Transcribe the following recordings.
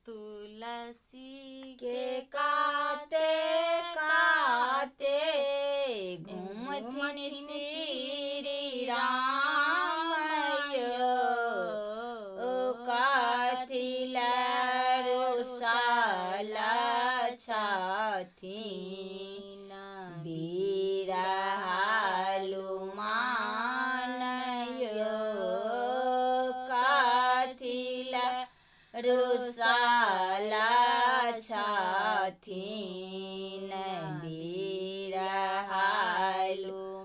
तुलसी के काते काते घूमथिन श्री राम काथिला रोसाला छथिन बीरा हनुमान काथिला रोसाला छथिन बीरा हनुमान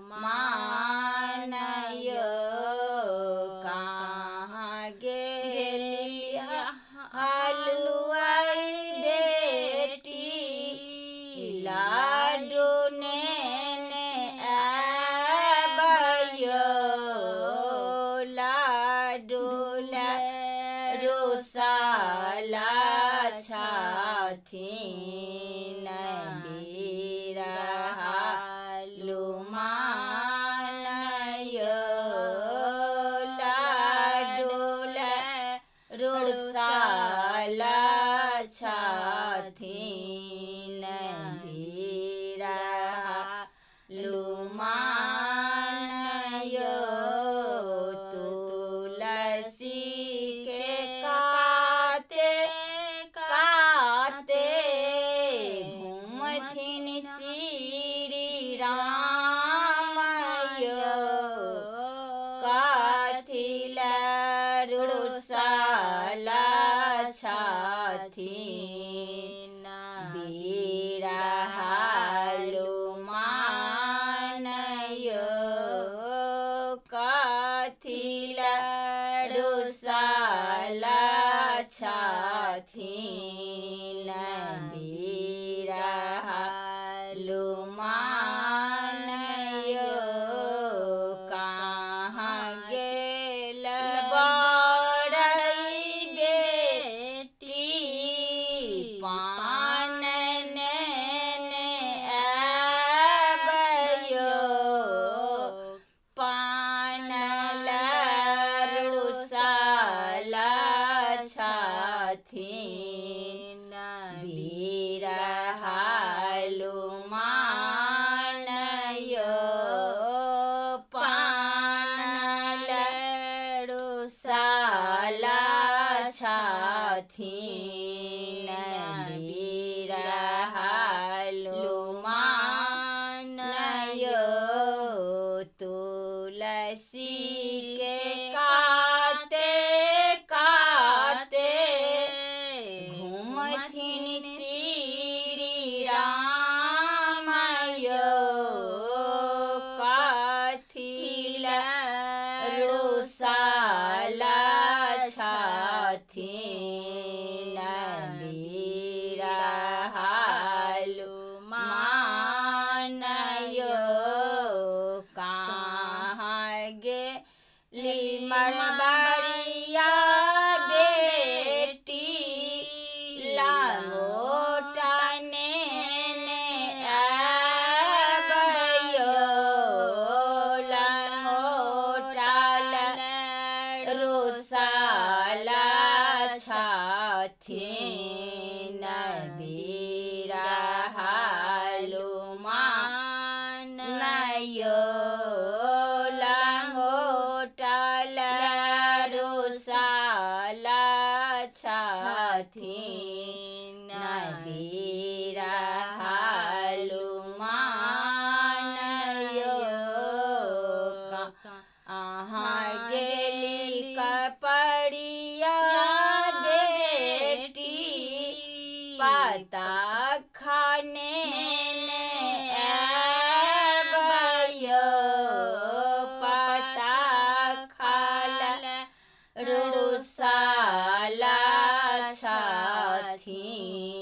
कहाँ गेलिया हलुआई बेटी लाडू नेने आबयो लाडू रोसाला छथिन बीरा हनुमान लाडू रोसाला छथिन बीरा हनुमान तुलसी के काते काते घूमथिन श्री राम काथिला रोसाला छथिन बीरा हनुमान काथिला रोसाला छथिन बीरा हनुमान कहाँ गेल बड़ई बेटी पान नेने आबयो पान रोसाला छथिन बीरा हनुमान पान रोसाला छथिन बीरा हनुमान तुलसी के काते काते घूमथिन श्री राम काथिला रोसाला छथिन बीरा हनुमान कहाँ गेली मरबरिया बेटी लांगोटा नेने आबयो लांगोटा रोसाला छथिन बीरा हनुमान लांगोटा रोसाला छथिन बीरा हनुमान कहाँ गेली कपड़िया बेटी पता खाने आबयो पता खाला रोसाला छथिन